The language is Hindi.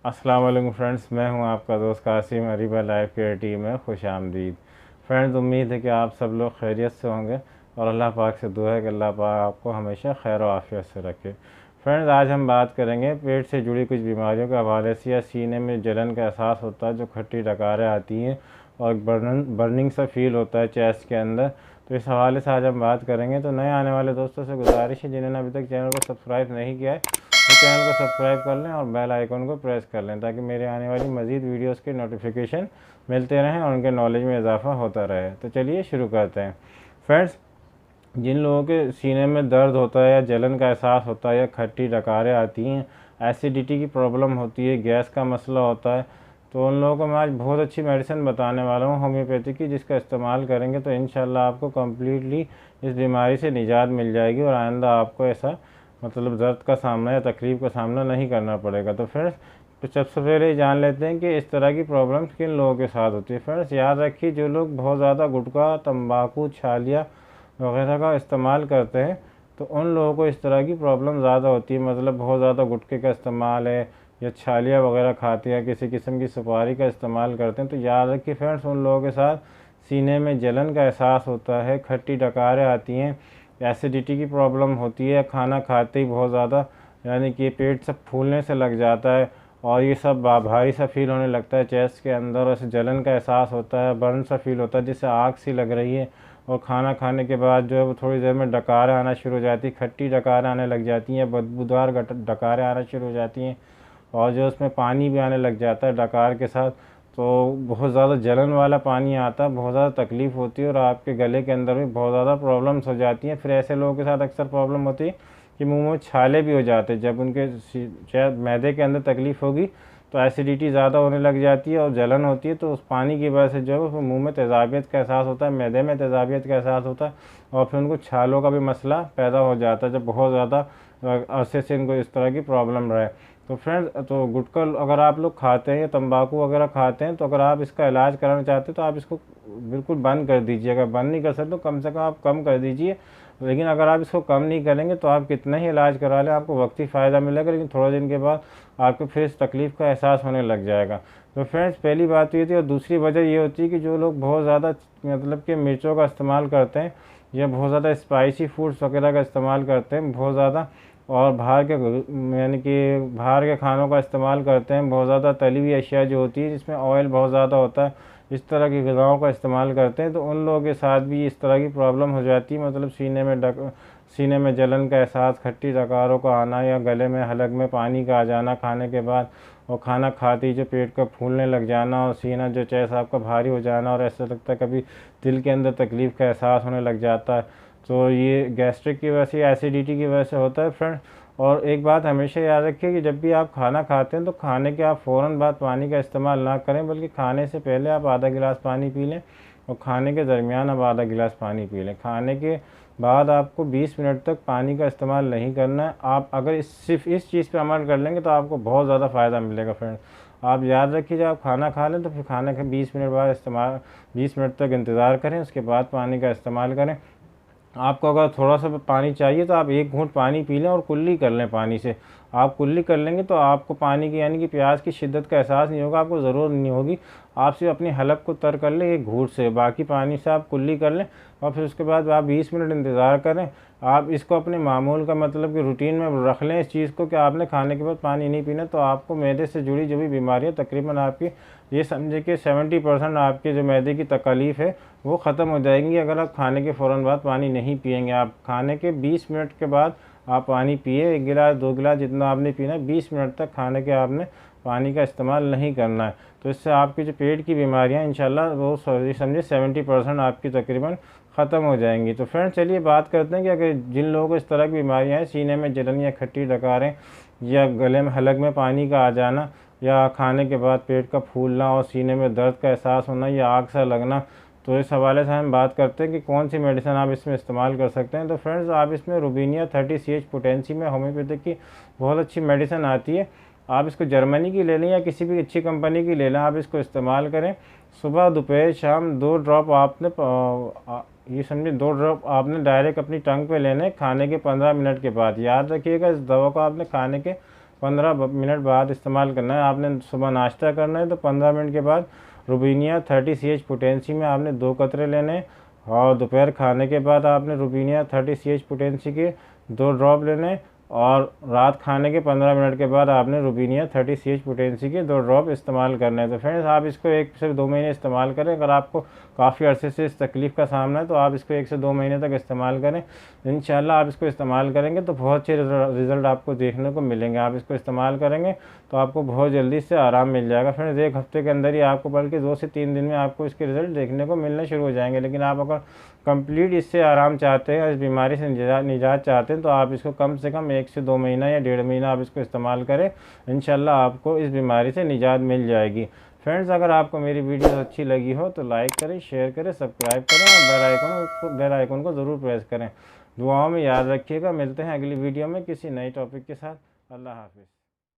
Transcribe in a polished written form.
अस्सलाम वालेकुम फ्रेंड्स, मैं हूं आपका दोस्त Qasim. Areeba life care team में खुश आमदीद। फ्रेंड्स, उम्मीद है कि आप सब लोग खैरियत से होंगे और अल्लाह पाक से दुआ है कि अल्लाह पाक आपको हमेशा खैर और आफियत से रखे। फ्रेंड्स, आज हम बात करेंगे पेट से जुड़ी कुछ बीमारियों के हवाले से या सीने में जलन का एहसास होता है, जो खट्टी डकारें आती हैं और बर्निंग सा फील होता है चेस्ट के अंदर। तो इस हवाले से आज हम बात करेंगे। तो नए आने वाले दोस्तों से गुजारिश है, जिन्होंने अभी तक चैनल को सब्सक्राइब नहीं किया है, तो चैनल को सब्सक्राइब कर लें और बेल आइकन को प्रेस कर लें, ताकि मेरे आने वाली मज़ीद वीडियोस के नोटिफिकेशन मिलते रहें और उनके नॉलेज में इजाफा होता रहे। तो चलिए शुरू करते हैं। फ्रेंड्स, जिन लोगों के सीने में दर्द होता है या जलन का एहसास होता है या खट्टी डकारें आती हैं, एसिडिटी की प्रॉब्लम होती है, गैस का मसला होता है, तो उन लोगों को मैं आज बहुत अच्छी मेडिसिन बताने वाला हूँ होम्योपैथी की, जिसका इस्तेमाल करेंगे तो इंशाल्लाह आपको कम्प्लीटली इस बीमारी से निजात मिल जाएगी और आइंदा आपको ऐसा मतलब दर्द का सामना या तकलीफ़ का सामना नहीं करना पड़ेगा। तो फ्रेंड्स, तो सबसे पहले जान लेते हैं कि इस तरह की प्रॉब्लम किन लोगों के साथ होती है। फ्रेंड्स, याद रखिए, जो लोग बहुत ज़्यादा गुटखा, तंबाकू, छालिया वगैरह का इस्तेमाल करते हैं, तो उन लोगों को इस तरह की प्रॉब्लम ज़्यादा होती है। मतलब बहुत ज़्यादा गुटखे का इस्तेमाल है या छालिया वगैरह खाते हैं, किसी किस्म की सुपारी का इस्तेमाल करते हैं, तो याद रखिए फ्रेंड्स, उन लोगों के साथ सीने में जलन का एहसास होता है, खट्टी डकारें आती हैं, एसिडिटी की प्रॉब्लम होती है, खाना खाते ही बहुत ज़्यादा यानी कि पेट सब फूलने से लग जाता है और ये सब भारी सा फील होने लगता है चेस्ट के अंदर, और जलन का एहसास होता है, बर्न सा फील होता है जिससे आग सी लग रही है, और खाना खाने के बाद जो है वो थोड़ी देर में डकारें आना शुरू हो जाती है, खट्टी डकारें आने लग जाती हैं, बदबूदार डकारें आना शुरू हो जाती हैं, और जो उसमें पानी भी आने लग जाता है डकार के साथ। तो बहुत ज़्यादा जलन वाला पानी आता है, बहुत ज़्यादा तकलीफ़ होती है और आपके गले के अंदर भी बहुत ज़्यादा प्रॉब्लम्स हो जाती हैं। फिर ऐसे लोगों के साथ अक्सर प्रॉब्लम होती है कि मुंह में छाले भी हो जाते हैं। जब उनके शायद मैदे के अंदर तकलीफ़ होगी तो एसिडिटी ज़्यादा होने लग जाती है और जलन होती है, तो उस पानी की वजह से जो है मुँह में तेज़ाबियत का एहसास होता है, मैदे में तेज़ाबियत का एहसास होता है, और फिर उनको छालों का भी मसला पैदा हो जाता है, जब बहुत ज़्यादा अरसे से इनको इस तरह की प्रॉब्लम रहे। तो फ्रेंड्स, तो गुटखा अगर आप लोग खाते हैं या तंबाकू वगैरह खाते हैं, तो अगर आप इसका इलाज कराना चाहते हैं तो आप इसको बिल्कुल बंद कर दीजिए। अगर बंद नहीं कर सकते तो कम से कम आप कम कर दीजिए। लेकिन अगर आप इसको कम नहीं करेंगे तो आप कितना ही इलाज करा लें, आपको वक्ती फ़ायदा मिलेगा, लेकिन थोड़े दिन के बाद आपको फिर इस तकलीफ़ का एहसास होने लग जाएगा। तो फ्रेंड्स, पहली बात ये थी। और दूसरी वजह ये होती है कि जो लोग बहुत ज़्यादा मतलब कि मिर्चों का इस्तेमाल करते हैं या बहुत ज़्यादा स्पाइसी फूड्स वगैरह का इस्तेमाल करते हैं बहुत ज़्यादा, और बाहर के यानी कि बाहर के खानों का इस्तेमाल करते हैं, बहुत ज़्यादा तली हुई अशिया जो होती है जिसमें ऑयल बहुत ज़्यादा होता है, इस तरह की ग़िज़ाओं का इस्तेमाल करते हैं, तो उन लोगों के साथ भी इस तरह की प्रॉब्लम हो जाती है। मतलब सीने में जलन का एहसास, खट्टी डकारों का आना या गले में हलक में पानी का आ जाना खाने के बाद, और खाना खाते ही जो पेट का फूलने लग जाना और सीना जो चेस्ट आपका भारी हो जाना, और ऐसा लगता है कभी दिल के अंदर तकलीफ़ का एहसास होने लग जाता है। तो ये गैस्ट्रिक की वजह से, एसिडिटी की वजह से होता है फ्रेंड। और एक बात हमेशा याद रखिए कि जब भी आप खाना खाते हैं तो खाने के आप फ़ौरन बाद पानी का इस्तेमाल ना करें, बल्कि खाने से पहले आप आधा गिलास पानी पी लें और खाने के दरमियान आप आधा गिलास पानी पी लें। खाने के बाद आपको 20 मिनट तक पानी का इस्तेमाल नहीं करना है। आप अगर सिर्फ इस चीज़ पे अमल कर लेंगे तो आपको बहुत ज़्यादा फ़ायदा मिलेगा फ्रेंड। आप याद रखिए, जब आप खाना खा लें तो फिर खाने के 20 मिनट बाद 20 मिनट तक इंतज़ार करें, उसके बाद पानी का इस्तेमाल करें। आपको अगर थोड़ा सा पानी चाहिए तो आप एक घूंट पानी पी लें और कुल्ली कर लें पानी से। आप कुल्ली कर लेंगे तो आपको पानी की यानी कि प्यास की शिद्दत का एहसास नहीं होगा, आपको ज़रूरत नहीं होगी। आप सिर्फ अपनी हलक को तर कर लें एक घूंट से, बाकी पानी से आप कुल्ली कर लें और फिर उसके बाद आप 20 मिनट इंतज़ार करें। आप इसको अपने मामूल का मतलब कि रूटीन में रख लें इस चीज़ को कि आपने खाने के बाद पानी नहीं पीना, तो आपको मैदे से जुड़ी जो भी बीमारियाँ तकरीबन आपकी ये समझे कि 70% आपके जो मैदे की तकलीफ़ है वो ख़त्म हो जाएंगी अगर आप खाने के फ़ौरन बाद पानी नहीं पिएंगे। आप खाने के 20 मिनट के बाद आप पानी पिए, 1 गिलास 2 गिलास जितना आपने पीना है, 20 मिनट तक खाने के आपने पानी का इस्तेमाल नहीं करना है। तो इससे आपकी जो पेट की बीमारियां इंशाल्लाह वो समझे 70% आपकी तकरीबन ख़त्म हो जाएंगी। तो फ्रेंड्स, चलिए बात करते हैं कि अगर जिन लोगों को इस तरह की बीमारियाँ हैं, सीने में जलन या खट्टी डकारें या गले में हलक में पानी का आ जाना या खाने के बाद पेट का फूलना और सीने में दर्द का एहसास होना या आग सा लगना, तो इस हवाले से हम बात करते हैं कि कौन सी मेडिसिन आप इसमें इस्तेमाल कर सकते हैं। तो फ्रेंड्स, आप इसमें रुबीनिया 30 CH पोटेंसी में होम्योपैथिक की बहुत अच्छी मेडिसिन आती है। आप इसको जर्मनी की ले लें या किसी भी अच्छी कंपनी की ले लें, आप इसको इस्तेमाल करें। सुबह दोपहर शाम 2 ड्रॉप आपने ये समझे 2 ड्रॉप आपने डायरेक्ट अपनी टंग पे लेने खाने के 15 मिनट के बाद। याद रखिएगा, इस दवा को आपने खाने के 15 मिनट बाद इस्तेमाल करना है। आपने सुबह नाश्ता करना है तो 15 मिनट के बाद रुबीनिया 30 CH पोटेंसी में आपने 2 कतरे लेने, और दोपहर खाने के बाद आपने रुबीनिया 30 CH पोटेंसी के 2 ड्रॉप लेने, और रात खाने के 15 मिनट के बाद आपने रुबीनिया 30 CH पोटेंसी के 2 ड्रॉप इस्तेमाल करने हैं। तो फ्रेंड्स, आप इसको 1 से 2 महीने इस्तेमाल करें। अगर आपको काफ़ी अरसे से इस तकलीफ़ का सामना है तो आप इसको 1 से 2 महीने तक इस्तेमाल करें। इंशाल्लाह आप इसको इस्तेमाल करेंगे तो बहुत अच्छे रिज़ल्ट आपको देखने को मिलेंगे। आप इसको इस्तेमाल करेंगे तो आपको बहुत जल्दी से आराम मिल जाएगा। फ्रेंड्स, 1 हफ्ते के अंदर ही आपको, बल्कि 2 से 3 दिन में आपको इसके रिज़ल्ट देखने को मिलने शुरू हो जाएंगे। लेकिन आप अगर कंप्लीट इससे आराम चाहते हैं, इस बीमारी से निजात चाहते हैं, तो आप इसको कम से कम 1 से 2 महीना या 1.5 महीना आप इसको इस्तेमाल करें। इंशाल्लाह आपको इस बीमारी से निजात मिल जाएगी। फ्रेंड्स, अगर आपको मेरी वीडियो अच्छी लगी हो तो लाइक करें, शेयर करें, सब्सक्राइब करें और बेल आइकन को ज़रूर प्रेस करें। दुआओं में याद रखिएगा। मिलते हैं अगली वीडियो में किसी नए टॉपिक के साथ। अल्लाह हाफिज़।